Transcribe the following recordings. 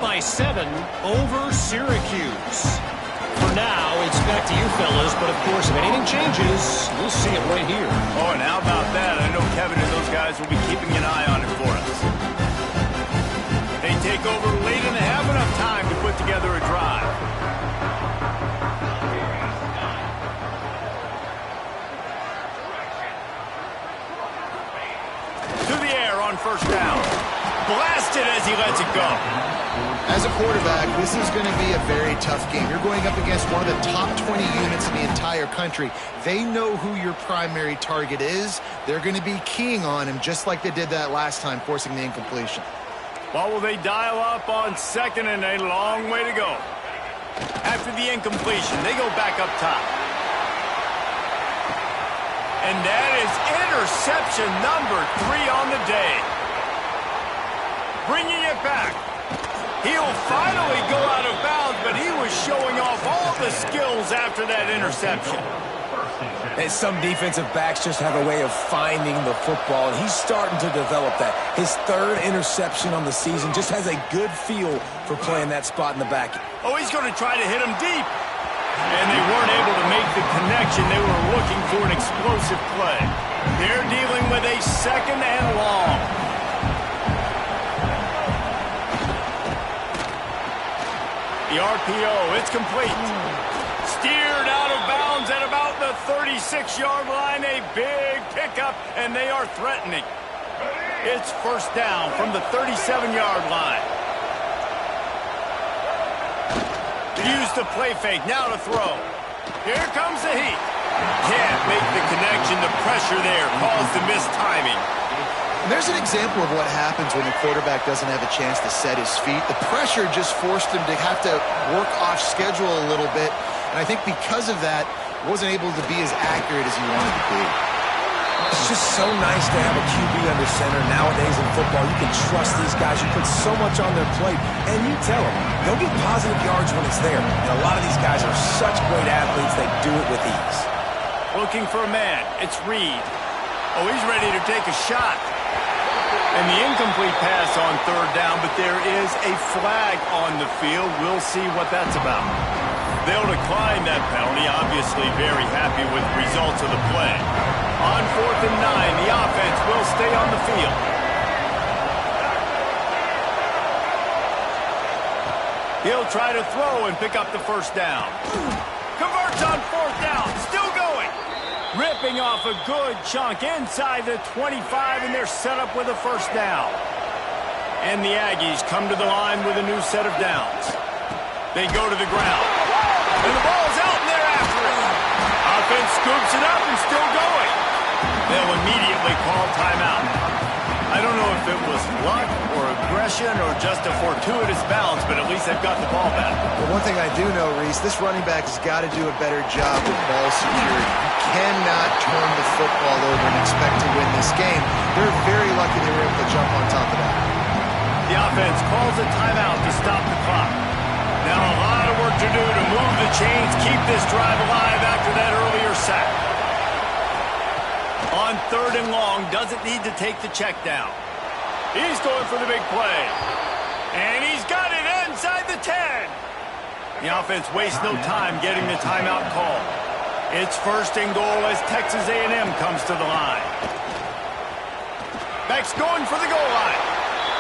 by 7 over Syracuse. For now, it's back to you fellas, but of course, if anything changes, we'll see it right here. Oh, and how about that? I know Kevin and those guys will be keeping an eye on it for us. They take over late and have enough time to put together a drive. To the air on first down. Blasted as he lets it go. As a quarterback, this is going to be a very tough game. You're going up against one of the top 20 units in the entire country. They know who your primary target is. They're going to be keying on him just like they did that last time, forcing the incompletion. Well, will they dial up on second and a long way to go? After the incompletion, they go back up top. And that is interception number 3 on the day. Bringing it back. He'll finally go out of bounds, but he was showing off all the skills after that interception. And some defensive backs just have a way of finding the football, and he's starting to develop that. His 3rd interception on the season, just has a good feel for playing that spot in the back. Oh, he's going to try to hit him deep. And they weren't able to make the connection. They were looking for an explosive play. They're dealing with a 2nd and long. The RPO, it's complete. Steered out of bounds at about the 36-yard line. A big pickup, and they are threatening. It's first down from the 37-yard line. Use the play fake, now to throw. Here comes the heat. Can't make the connection. The pressure there caused the missed timing. And there's an example of what happens when the quarterback doesn't have a chance to set his feet. The pressure just forced him to have to work off schedule a little bit. And I think because of that, wasn't able to be as accurate as he wanted to be. It's just so nice to have a QB under center. Nowadays in football, you can trust these guys. You put so much on their plate, and you tell them they'll get positive yards when it's there. And a lot of these guys are such great athletes, they do it with ease. Looking for a man. It's Reed. Oh, he's ready to take a shot. And the incomplete pass on 3rd down, but there is a flag on the field. We'll see what that's about. They'll decline that penalty, obviously very happy with the results of the play. On 4th and 9, the offense will stay on the field. He'll try to throw and pick up the first down. Converts on 4th down, still going. Ripping off a good chunk inside the 25, and they're set up with a first down. And the Aggies come to the line with a new set of downs. They go to the ground. And the ball's out, and they're after it. Offense scoops it up and still going. They'll immediately call timeout. I don't know if it was luck or aggression or just a fortuitous bounce, but at least they've got the ball back. Well, one thing I do know, Reese, this running back has got to do a better job with ball security. You cannot turn the football over and expect to win this game. They're very lucky they were able to jump on top of that. The offense calls a timeout to stop the clock. Now a lot of work to do to move the chains, keep this drive alive after that earlier sack. On 3rd and long, doesn't need to take the check down. He's going for the big play. And he's got it inside the 10. The offense wastes no time getting the timeout call. It's 1st and goal as Texas A&M comes to the line. Beck's going for the goal line.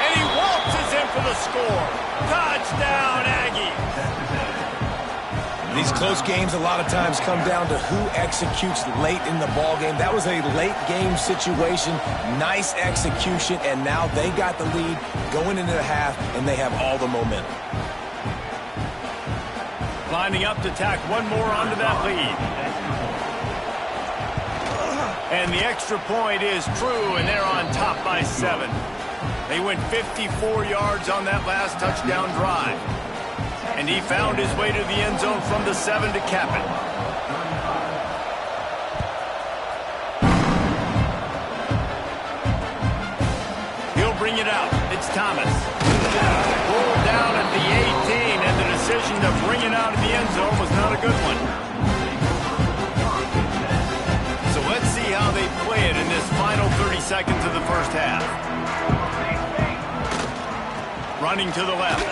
And he waltzes in for the score. Touchdown, Aggies. These close games a lot of times come down to who executes late in the ball game. That was a late game situation. Nice execution, and now they got the lead going into the half, and they have all the momentum. Lining up to tack one more onto that lead. And the extra point is true, and they're on top by 7. They went 54 yards on that last touchdown drive. And he found his way to the end zone from the 7 to cap it. He'll bring it out. It's Thomas. Pulled down at the 18, and the decision to bring it out of the end zone was not a good one. So let's see how they play it in this final 30 seconds of the first half. Running to the left.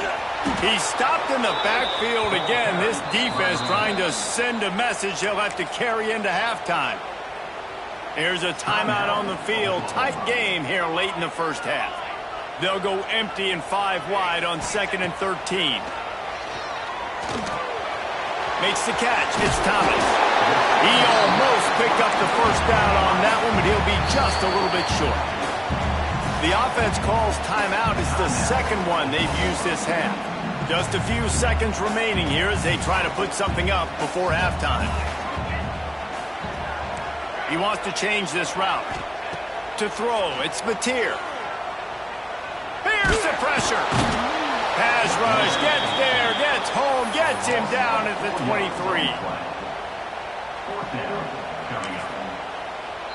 He's stopped in the backfield again. This defense trying to send a message he'll have to carry into halftime. Here's a timeout on the field. Tight game here late in the first half. They'll go empty and 5 wide on 2nd and 13. Makes the catch. It's Thomas. He almost picked up the first down on that one, but he'll be just a little bit short. The offense calls timeout. It's the second one they've used this half. Just a few seconds remaining here as they try to put something up before halftime. He wants to change this route. To throw, it's Mateer. Here's the pressure. Pass rush, gets there, gets home, gets him down at the 23.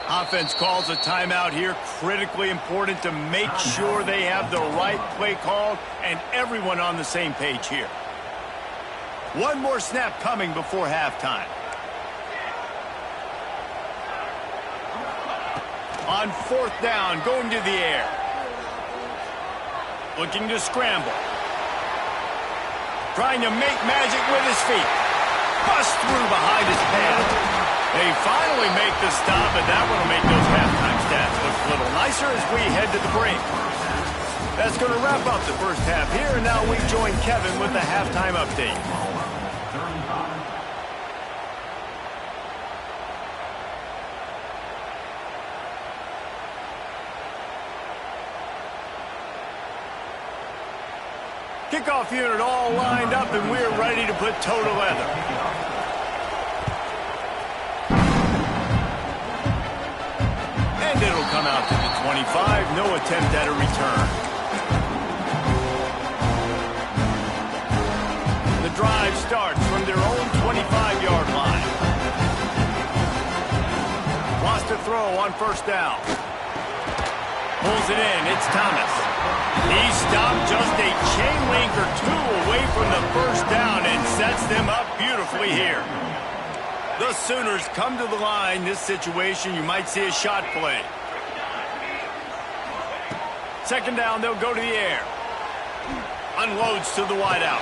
Offense calls a timeout here. Critically important to make sure they have the right play called and everyone on the same page here. One more snap coming before halftime. On 4th down, going to the air. Looking to scramble. Trying to make magic with his feet. Bust through behind his pad. They finally make the stop, and that one will make those halftime stats look a little nicer as we head to the break. That's going to wrap up the first half here, and now we join Kevin with the halftime update. Kickoff unit all lined up, and we're ready to put toe to leather. And it'll come out to the 25. No attempt at a return. The drive starts from their own 25-yard line. Wants to throw on 1st down. Pulls it in. It's Thomas. He stopped just a chain link or 2 away from the 1st down and sets them up beautifully here. The Sooners come to the line. This situation, you might see a shot play. 2nd down, they'll go to the air. Unloads to the wideout.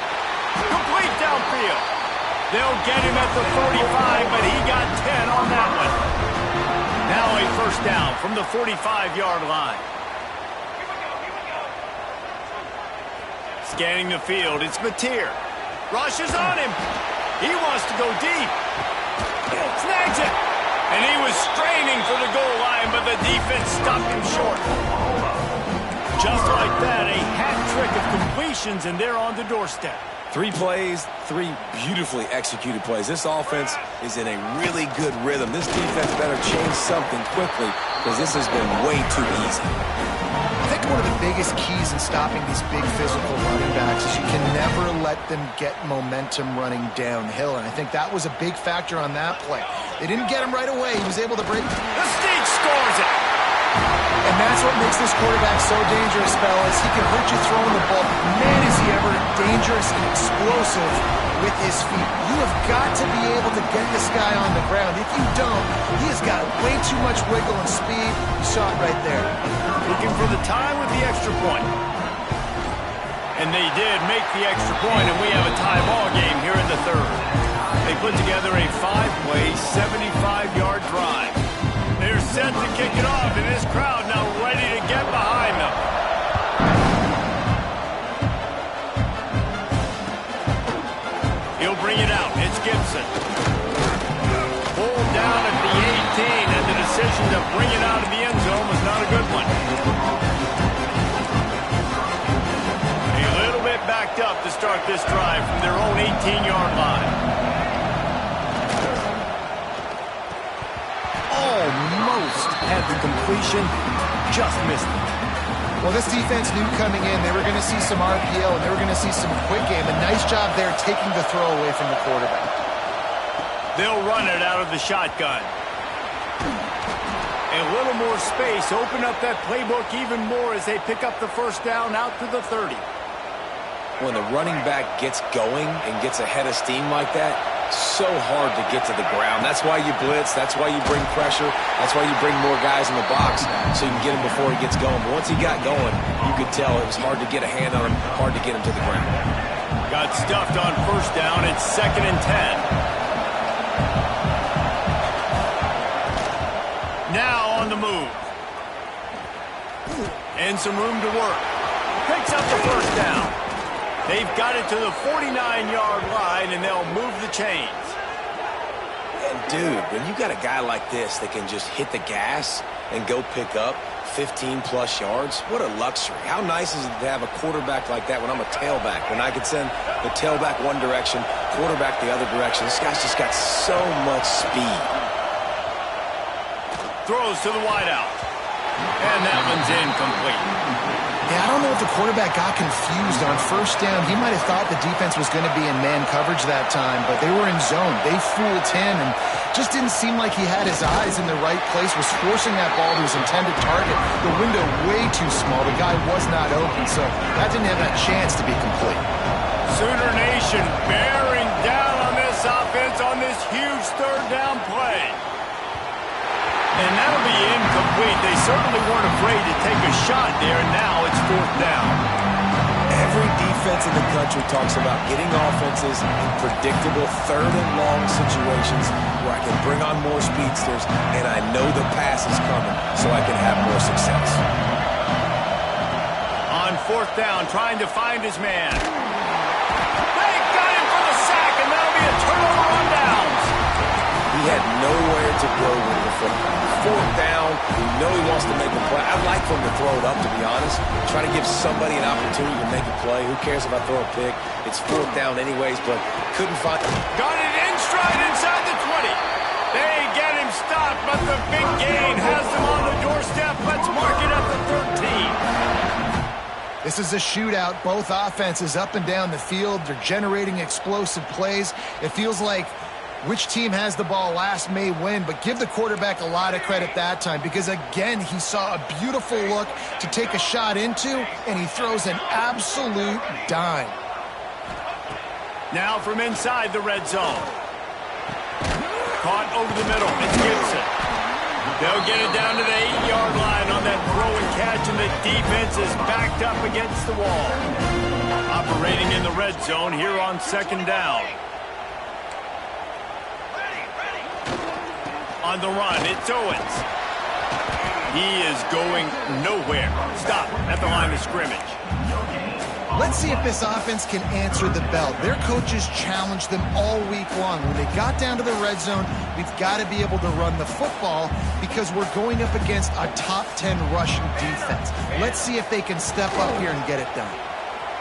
Complete downfield. They'll get him at the 45, but he got 10 on that one. Now a 1st down from the 45-yard line. Scanning the field, it's Mateer. Rushes on him. He wants to go deep. Snags it. And he was straining for the goal line, but the defense stopped him short. Just like that, a hat trick of completions, and they're on the doorstep. 3 plays, 3 beautifully executed plays. This offense is in a really good rhythm. This defense better change something quickly because this has been way too easy. I think one of the biggest keys in stopping these big physical running backs is you can never let them get momentum running downhill, and I think that was a big factor on that play. They didn't get him right away. He was able to break. The Sneak scores it! And that's what makes this quarterback so dangerous, fellas. He can hurt you throwing the ball. Man, is he ever dangerous and explosive with his feet. You have got to be able to get this guy on the ground. If you don't, he has got way too much wiggle and speed. You saw it right there. Looking for the time with the extra point. And they did make the extra point, and we have a tie ball game here in the 3rd. They put together a 5-play, 75-yard drive. They're set to kick it off, and this crowd now ready to get behind them. He'll bring it out. It's Gibson. Pulled down at the 18, and the decision to bring it out of the end zone was not a good one. A little bit backed up to start this drive from their own 18-yard line. Almost had the completion, just missed it. Well, this defense knew coming in they were going to see some RPO and they were going to see some quick game. A nice job there taking the throw away from the quarterback. They'll run it out of the shotgun. A little more space, open up that playbook even more as they pick up the 1st down out to the 30. When the running back gets going and gets ahead of steam like that, so hard to get to the ground. That's why you blitz. That's why you bring pressure. That's why you bring more guys in the box so you can get him before he gets going. But once he got going, you could tell it was hard to get a hand on him, hard to get him to the ground. Got stuffed on first down. It's 2nd and 10. Now on the move. And some room to work. Picks up the first down. They've got it to the 49-yard line, and they'll move the chains. And, dude, when you got a guy like this that can just hit the gas and go pick up 15-plus yards, what a luxury. How nice is it to have a quarterback like that when I'm a tailback? When I could send the tailback one direction, quarterback the other direction. This guy's just got so much speed. Throws to the wideout. And that one's incomplete. Yeah, I don't know if the quarterback got confused on first down. He might have thought the defense was going to be in man coverage that time, but they were in zone. They fooled him and just didn't seem like he had his eyes in the right place, was forcing that ball to his intended target. The window way too small. The guy was not open, so that didn't have that chance to be complete. Sooner Nation bearing down on this offense on this huge third down play. And that'll be incomplete. They certainly weren't afraid to take a shot there, and now it's 4th down. Every defense in the country talks about getting offenses in predictable third and long situations where I can bring on more speedsters and I know the pass is coming so I can have more success. On 4th down, trying to find his man. They got him for the sack, and that'll be a turnover on downs. He had nowhere to go with the football. 4th down, you know he wants to make a play. I'd like for him to throw it up, to be honest. Try to give somebody an opportunity to make a play. Who cares if I throw a pick? It's 4th down anyways, but couldn't find... Got it in stride inside the 20. They get him stopped, but the big gain has them on the doorstep. Let's mark it at the 13. This is a shootout. Both offenses up and down the field. They're generating explosive plays. It feels like which team has the ball last may win, but give the quarterback a lot of credit that time because, again, he saw a beautiful look to take a shot into, and he throws an absolute dime. Now from inside the red zone. Caught over the middle. It's Gibson. They'll get it down to the 8-yard line on that throw and catch, and the defense is backed up against the wall. Operating in the red zone here on 2nd down. On the run, it's Owens. He is going nowhere. Stop at the line of scrimmage. Let's see if this offense can answer the bell. Their coaches challenged them all week long. When they got down to the red zone, we've got to be able to run the football because we're going up against a top 10 rushing defense. Let's see if they can step up here and get it done.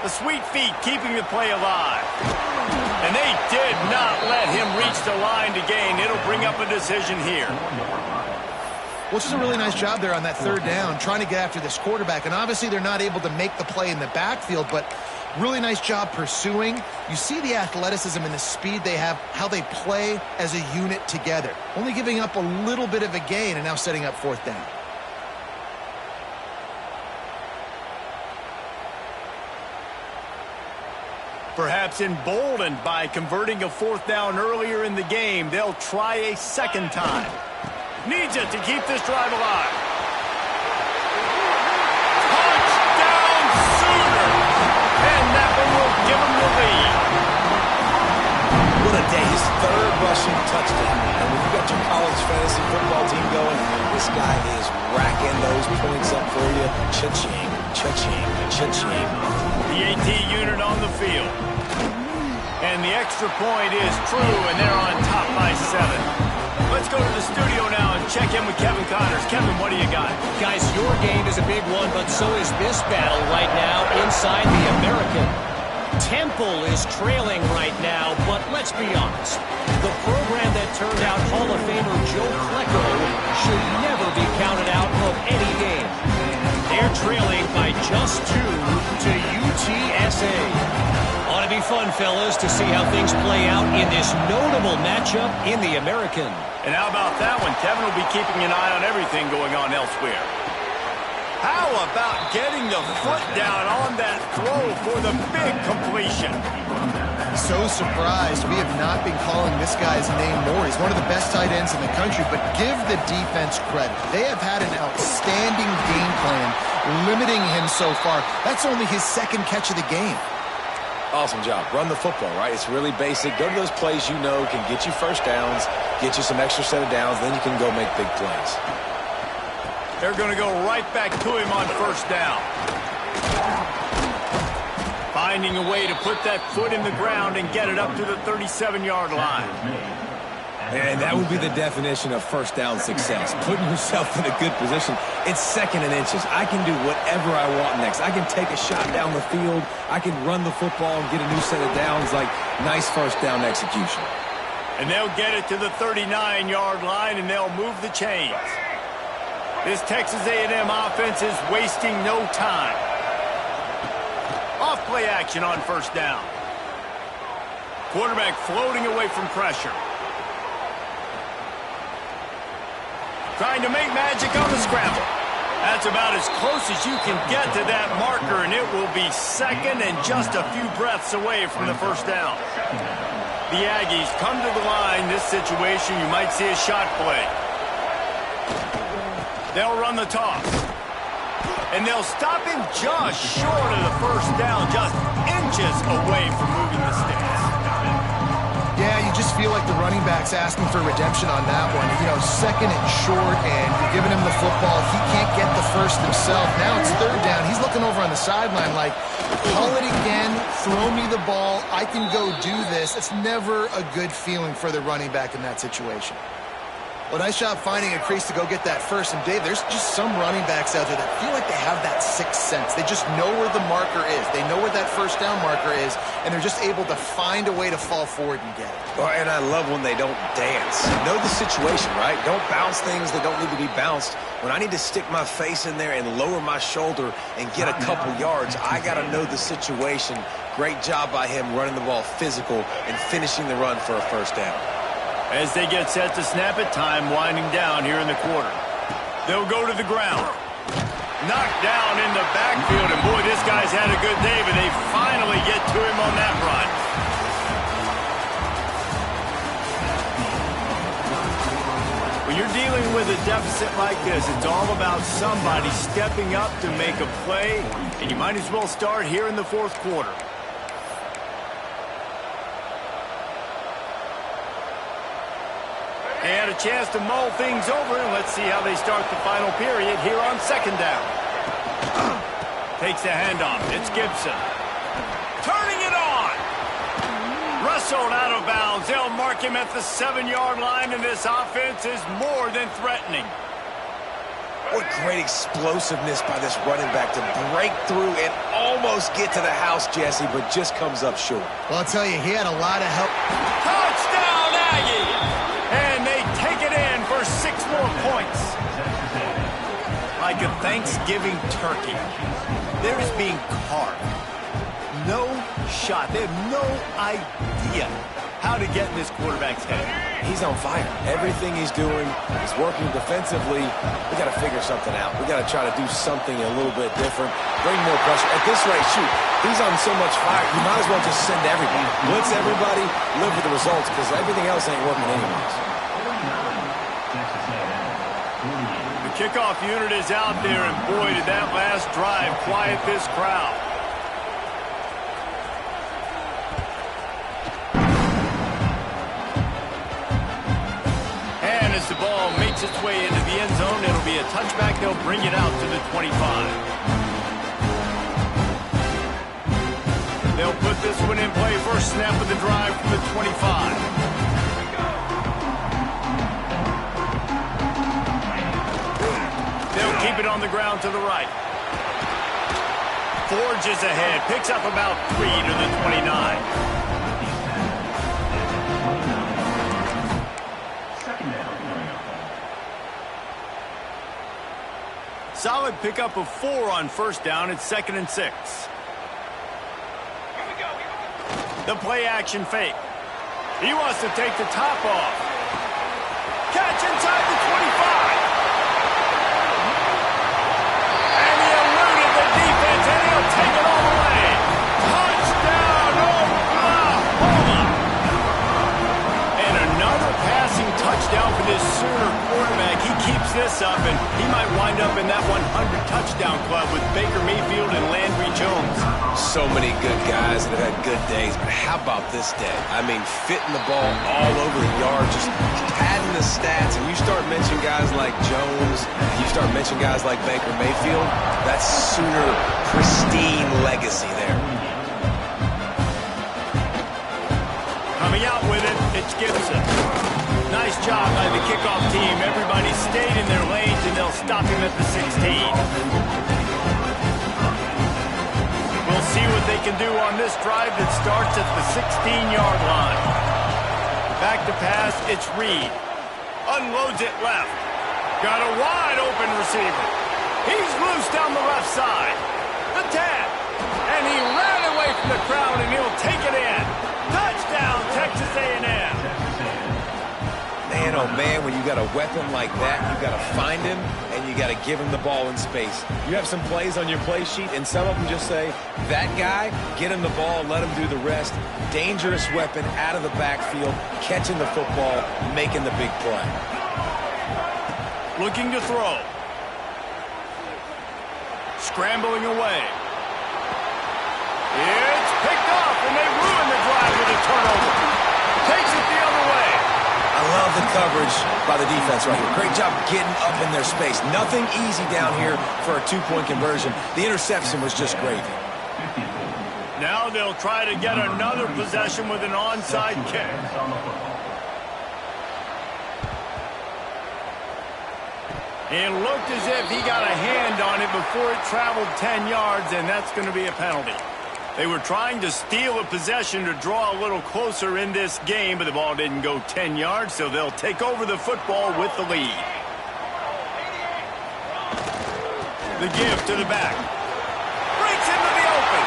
The sweet feet keeping the play alive. And they did not let him reach the line to gain. It'll bring up a decision here. Well, it's just a really nice job there on that 3rd down, trying to get after this quarterback. And obviously they're not able to make the play in the backfield, but really nice job pursuing. You see the athleticism and the speed they have, how they play as a unit together. Only giving up a little bit of a gain and now setting up 4th down. Perhaps emboldened by converting a 4th down earlier in the game, they'll try a 2nd time. Needs it to keep this drive alive. Touchdown Sooner! And that one will give them the lead. What a day. His 3rd rushing touchdown. And when you got your college fantasy football team going, this guy is racking those points up for you. Cha-ching, cha-ching, cha-ching. The AT unit on the field. And the extra point is true, and they're on top by 7. Let's go to the studio now and check in with Kevin Connors. Kevin, what do you got? Guys, your game is a big one, but so is this battle right now inside the American. Temple is trailing right now, but let's be honest. The program that turned out Hall of Famer Joe Klecko should never be counted out of any game. They're trailing by just 2 to UTSA. Ought to be fun, fellas, to see how things play out in this notable matchup in the American. And how about that one? Kevin will be keeping an eye on everything going on elsewhere. How about getting the foot down on that throw for the big completion? So surprised. We have not been calling this guy's name more. He's one of the best tight ends in the country, but give the defense credit. They have had an outstanding game plan limiting him so far. That's only his 2nd catch of the game. Awesome job. Run the football, right? It's really basic. Go to those plays you know can get you first downs, get you some extra set of downs, then you can go make big plays. They're going to go right back to him on first down. Finding a way to put that foot in the ground and get it up to the 37-yard line. And that would be the definition of first down success. Putting yourself in a good position. It's second and inches. I can do whatever I want next. I can take a shot down the field. I can run the football and get a new set of downs. Like, nice first down execution. And they'll get it to the 39-yard line, and they'll move the chains. This Texas A&M offense is wasting no time. Off play action on first down. Quarterback floating away from pressure. Trying to make magic on the scramble. That's about as close as you can get to that marker, and it will be second and just a few breaths away from the first down. The Aggies come to the line. This situation, you might see a shot play. They'll run the toss. And they'll stop him just short of the first down, just inches away from moving the sticks. Yeah, you just feel like the running back's asking for redemption on that one. You know, second and short, and you're giving him the football. He can't get the first himself. Now it's third down. He's looking over on the sideline like, call it again, throw me the ball, I can go do this. It's never a good feeling for the running back in that situation. Well, nice job finding a crease to go get that first. And, Dave, there's just some running backs out there that feel like they have that sixth sense. They just know where the marker is. They know where that first down marker is, and they're just able to find a way to fall forward and get it. Oh, and I love when they don't dance. Know the situation, right? Don't bounce things that don't need to be bounced. When I need to stick my face in there and lower my shoulder and get a couple yards, I got to know the situation. Great job by him running the ball physical and finishing the run for a first down. As they get set to snap it, time winding down here in the quarter. They'll go to the ground. Knocked down in the backfield, and boy, this guy's had a good day, but they finally get to him on that run. When you're dealing with a deficit like this, it's all about somebody stepping up to make a play, and you might as well start here in the fourth quarter. They had a chance to mull things over, and let's see how they start the final period here on second down. Takes the handoff. It's Gibson. Turning it on. Wrestled out of bounds. They'll mark him at the 7-yard line, and this offense is more than threatening. What great explosiveness by this running back to break through and almost get to the house, Jesse, but just comes up short. Well, I'll tell you, he had a lot of help. Touchdown, Aggie! And they take it in for 6 more points. Like a Thanksgiving turkey, there is being carved. No shot. They have no idea how to get in this quarterback's head. He's on fire. Everything he's doing is working defensively. We got to figure something out. We got to try to do something a little bit different. Bring more pressure. At this rate, shoot, he's on so much fire, you might as well just send everybody. Blitz everybody, live with the results, because everything else ain't working anyways. The kickoff unit is out there, and boy, did that last drive quiet this crowd. And as the ball makes its way into the end zone, it'll be a touchback. They'll bring it out to the 25. They'll put this one in play. First snap of the drive from the 25. They'll keep it on the ground to the right. Forges ahead. Picks up about 3 to the 29. Solid pickup of 4 on first down. It's 2nd and 6. The play action fake. He wants to take the top off. Catch inside the 25. And he eluded the defense, and he'll take it all the way. Touchdown, Oklahoma. And another passing touchdown for this Sooner quarterback. He keeps this up, and he might wind up in that 100 touchdown club with Baker Mayfield and Landry Jones. So many good guys that have had good days, but how about this day? I mean, fitting the ball all over the yard, just padding the stats, and you start mentioning guys like Jones, and you start mentioning guys like Baker Mayfield, that's Sooner pristine legacy there. Coming out with it, it's Gibson. Nice job by the kickoff team. Everybody stayed in their lanes, and they'll stop him at the 16. We'll see what they can do on this drive that starts at the 16-yard line. Back to pass, it's Reed. Unloads it left. Got a wide-open receiver. He's loose down the left side. The 10. And he ran away from the crowd, and he'll take it in. Touchdown, Texas A&M. Man, oh man, when you got a weapon like that, you got to find him, and you got to give him the ball in space. You have some plays on your play sheet, and some of them just say, that guy, get him the ball, let him do the rest. Dangerous weapon out of the backfield, catching the football, making the big play. Looking to throw. Scrambling away. It's picked off, and they ruin the drive with a turnover. Takes it the other way. I love the coverage by the defense right here. Great job getting up in their space. Nothing easy down here for a two-point conversion. The interception was just gravy. Now they'll try to get another possession with an onside kick. It looked as if he got a hand on it before it traveled 10 yards, and that's going to be a penalty. They were trying to steal a possession to draw a little closer in this game, but the ball didn't go 10 yards, so they'll take over the football with the lead. The give to the back. Breaks into the open.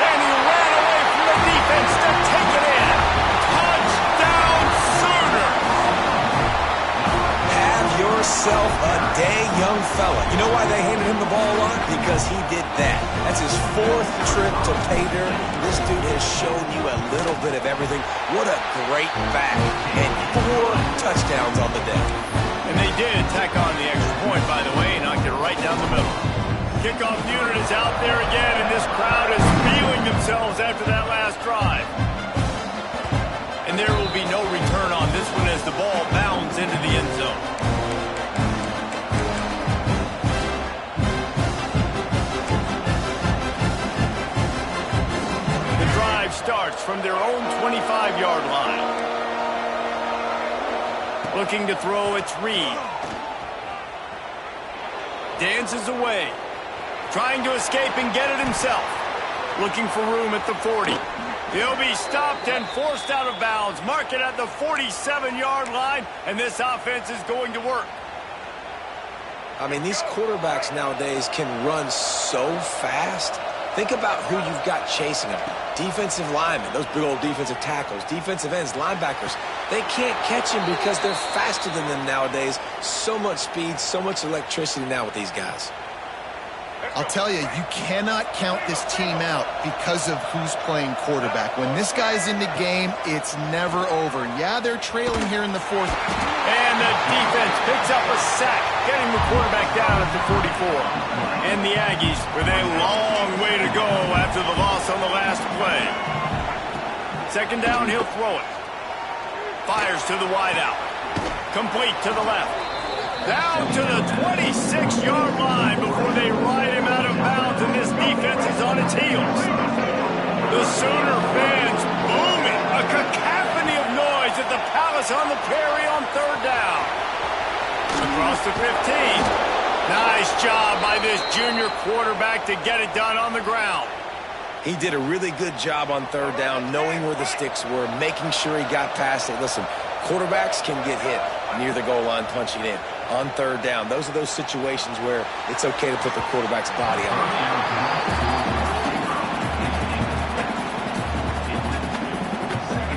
And he ran away from the defense to take it in. Touchdown, Sooners! Have yourself a day, young fella. You know why they handed him the ball a lot? Because he did that. That's his 4th trip to pay dirt. This dude has shown you a little bit of everything. What a great back. And 4 touchdowns on the day. And they did tack on the extra point, by the way, and knocked it right down the middle. Kickoff unit is out there again, and this crowd is feeling themselves after that last drive. And there will be no return on this one as the ball bounds into the end zone. The drive starts from their own 25-yard line. Looking to throw, it's Reed. Dances away. Trying to escape and get it himself. Looking for room at the 40. He'll be stopped and forced out of bounds. Mark it at the 47-yard line, and this offense is going to work. I mean, these quarterbacks nowadays can run so fast. Think about who you've got chasing them. Defensive linemen, those big old defensive tackles, defensive ends, linebackers. They can't catch him because they're faster than them nowadays. So much speed, so much electricity now with these guys. I'll tell you, you cannot count this team out because of who's playing quarterback. When this guy's in the game, it's never over. Yeah, they're trailing here in the 4th. And the defense picks up a sack, getting the quarterback down at the 44. And the Aggies with a long way to go after the loss on the last play. 2nd down, he'll throw it. Fires to the wideout. Complete to the left. Down to the 26-yard line before they ride him out of bounds, and this defense is on its heels. The Sooner fans booming. A cacophony of noise at the Palace on the Prairie on 3rd down. Across the 15. Nice job by this junior quarterback to get it done on the ground. He did a really good job on 3rd down, knowing where the sticks were, making sure he got past it. Listen, quarterbacks can get hit near the goal line punching in. On 3rd down, those are those situations where it's okay to put the quarterback's body on.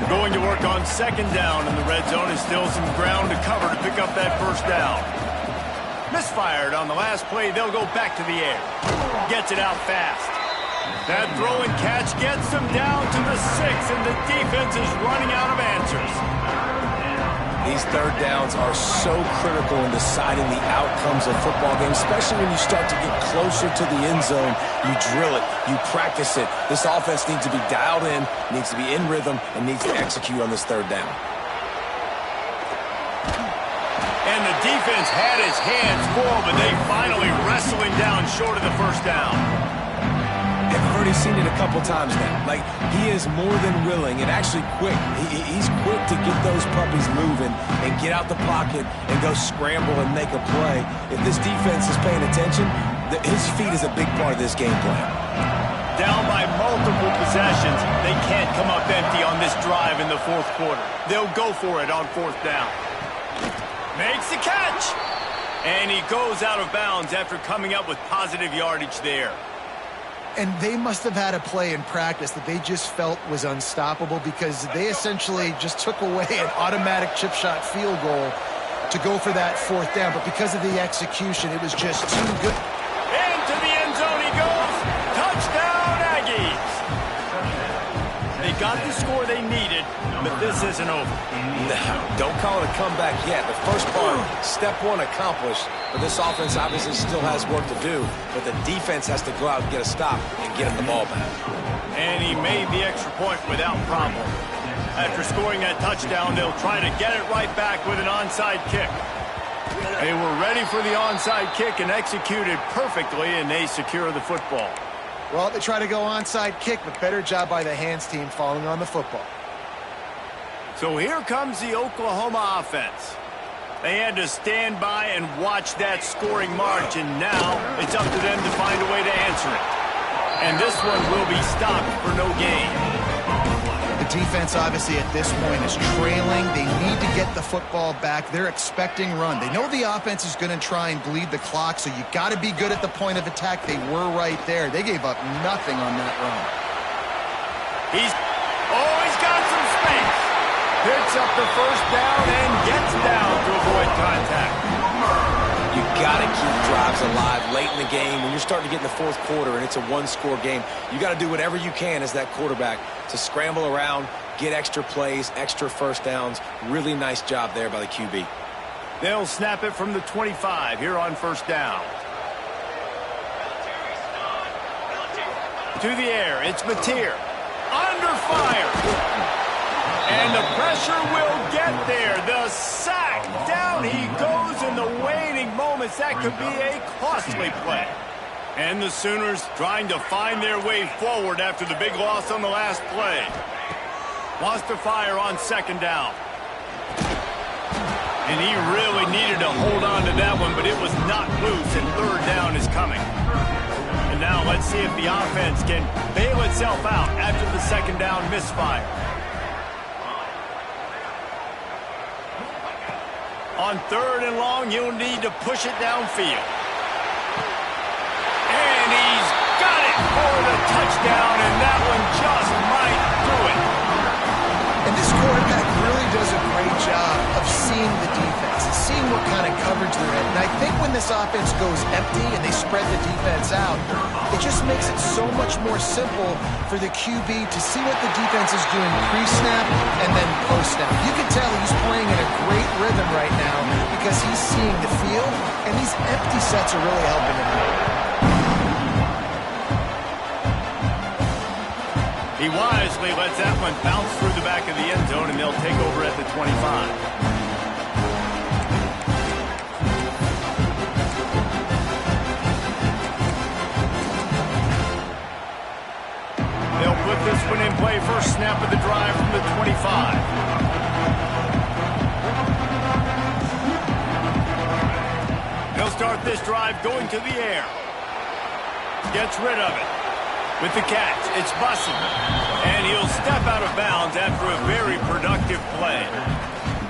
Going to work on 2nd down in the red zone is still some ground to cover to pick up that 1st down. Misfired on the last play, they'll go back to the air. Gets it out fast. That throw and catch gets them down to the 6, and the defense is running out of answers. These third downs are so critical in deciding the outcomes of football games, especially when you start to get closer to the end zone. You drill it, you practice it. This offense needs to be dialed in, needs to be in rhythm, and needs to execute on this third down. And the defense had his hands full, but they finally wrestle him down short of the first down. And I've already seen it a couple times now. Like, he is more than willing and actually quick. He's quick to get those puppies moving and get out the pocket and go scramble and make a play. If this defense is paying attention, his feet is a big part of this game plan. Down by multiple possessions, they can't come up empty on this drive in the fourth quarter. They'll go for it on fourth down. Makes the catch! And he goes out of bounds after coming up with positive yardage there. And they must have had a play in practice that they just felt was unstoppable because they essentially just took away an automatic chip shot field goal to go for that fourth down. But because of the execution, it was just too good. Into the end zone he goes. Touchdown, Aggies. They got the score they needed, but this isn't over. No, don't call it a comeback yet. The first part, step one accomplished, but this offense obviously still has work to do, but the defense has to go out and get a stop and get him the ball back. And he made the extra point without problem. After scoring that touchdown, they'll try to get it right back with an onside kick. They were ready for the onside kick and executed perfectly, and they secure the football. Well, they try to go onside kick, but better job by the hands team falling on the football. So here comes the Oklahoma offense. They had to stand by and watch that scoring march, and now it's up to them to find a way to answer it. And this one will be stopped for no gain. The defense, obviously, at this point is trailing. They need to get the football back. They're expecting run. They know the offense is going to try and bleed the clock, so you got to be good at the point of attack. They were right there. They gave up nothing on that run. He's got some space. Picks up the first down and gets down to avoid contact. You got to keep drives alive late in the game. When you're starting to get in the fourth quarter and it's a one-score game, you got to do whatever you can as that quarterback to scramble around, get extra plays, extra first downs. Really nice job there by the QB. They'll snap it from the 25 here on first down. To the air, it's Mateer. Under fire. And the pressure will get there. The sack. Down he goes in the waning moments. That could be a costly play. And the Sooners trying to find their way forward after the big loss on the last play. Wants to fire on second down. And he really needed to hold on to that one, but it was not loose, and third down is coming. And now let's see if the offense can bail itself out after the second down misfire. On third and long, you'll need to push it downfield. And he's got it for the touchdown, and that one just might do it. And this quarterback really does a great job of seeing the defense, seeing what kind of coverage they're in. And I think when this offense goes empty and they spread the defense out, it just makes it so much more simple for the QB to see what the defense is doing pre-snap and then post-snap. You can tell he's playing in a great rhythm right now because he's seeing the field, and these empty sets are really helping him out. He wisely lets that one bounce through the back of the end zone, and they'll take over at the 25. They'll put this one in play. First snap of the drive from the 25. They'll start this drive going to the air. Gets rid of it. With the catch, it's Bussey. And he'll step out of bounds after a very productive play.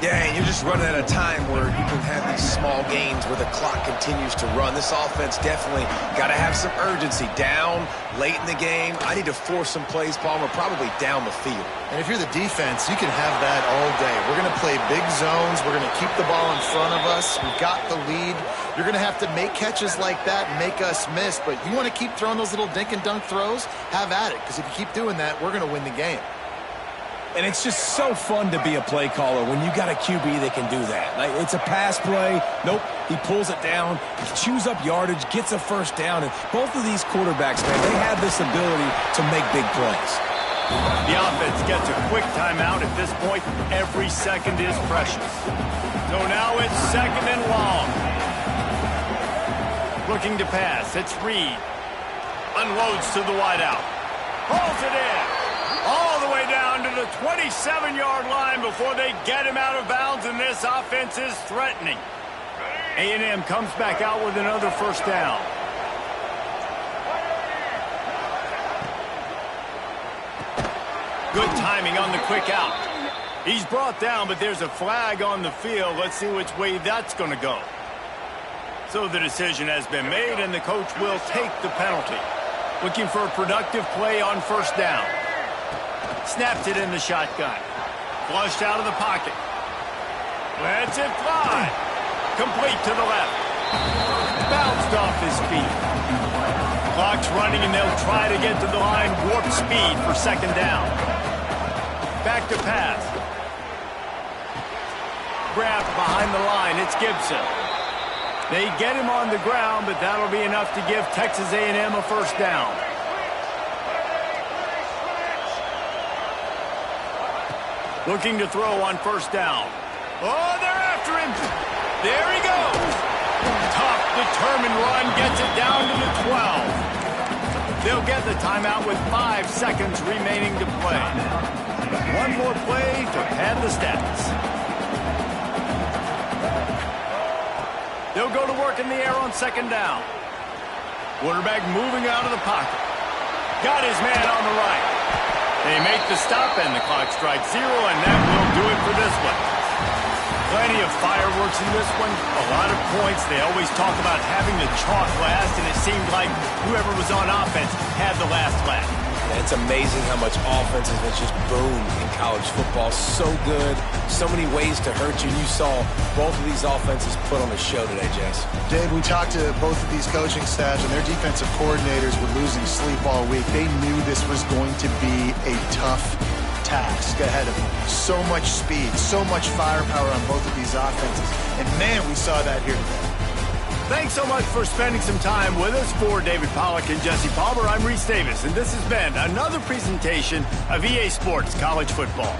Yeah, and you're just running at a time where you can have these small gains where the clock continues to run. This offense definitely got to have some urgency. Down, late in the game. I need to force some plays, Palmer, probably down the field. And if you're the defense, you can have that all day. We're going to play big zones. We're going to keep the ball in front of us. We've got the lead. You're going to have to make catches like that and make us miss. But you want to keep throwing those little dink and dunk throws? Have at it, because if you keep doing that, we're going to win the game. And it's just so fun to be a play caller when you got a QB that can do that. Like, it's a pass play. Nope, he pulls it down, he chews up yardage, gets a first down. And both of these quarterbacks, man, they have this ability to make big plays. The offense gets a quick timeout at this point. Every second is precious. So now it's second and long. Looking to pass. It's Reed. Unloads to the wideout. Pulls it in. All the way down to the 27-yard line before they get him out of bounds, and this offense is threatening. A&M comes back out with another first down. Good timing on the quick out. He's brought down, but there's a flag on the field. Let's see which way that's going to go. So the decision has been made, and the coach will take the penalty. Looking for a productive play on first down. Snaps it in the shotgun. Flushed out of the pocket. Lets it fly. Complete to the left. Bounced off his feet. Clock's running, and they'll try to get to the line. Warp speed for second down. Back to pass. Grabbed behind the line. It's Gibson. They get him on the ground, but that'll be enough to give Texas A&M a first down. Looking to throw on first down. Oh, they're after him. There he goes. Tough, determined run gets it down to the 12. They'll get the timeout with 5 seconds remaining to play. One more play to pad the stats. They'll go to work in the air on second down. Quarterback moving out of the pocket. Got his man on the right. They make the stop, and the clock strikes 0, and that will do it for this one. Plenty of fireworks in this one. A lot of points. They always talk about having the chalk last, and it seemed like whoever was on offense had the last laugh. It's amazing how much offense has just boomed in college football. So good. So many ways to hurt you. You saw both of these offenses put on a show today, Jess. Dave, we talked to both of these coaching staffs, and their defensive coordinators were losing sleep all week. They knew this was going to be a tough task ahead of them. So much speed, so much firepower on both of these offenses. And, man, we saw that here today. Thanks so much for spending some time with us. For David Pollack and Jesse Palmer, I'm Reese Davis, and this has been another presentation of EA Sports College Football.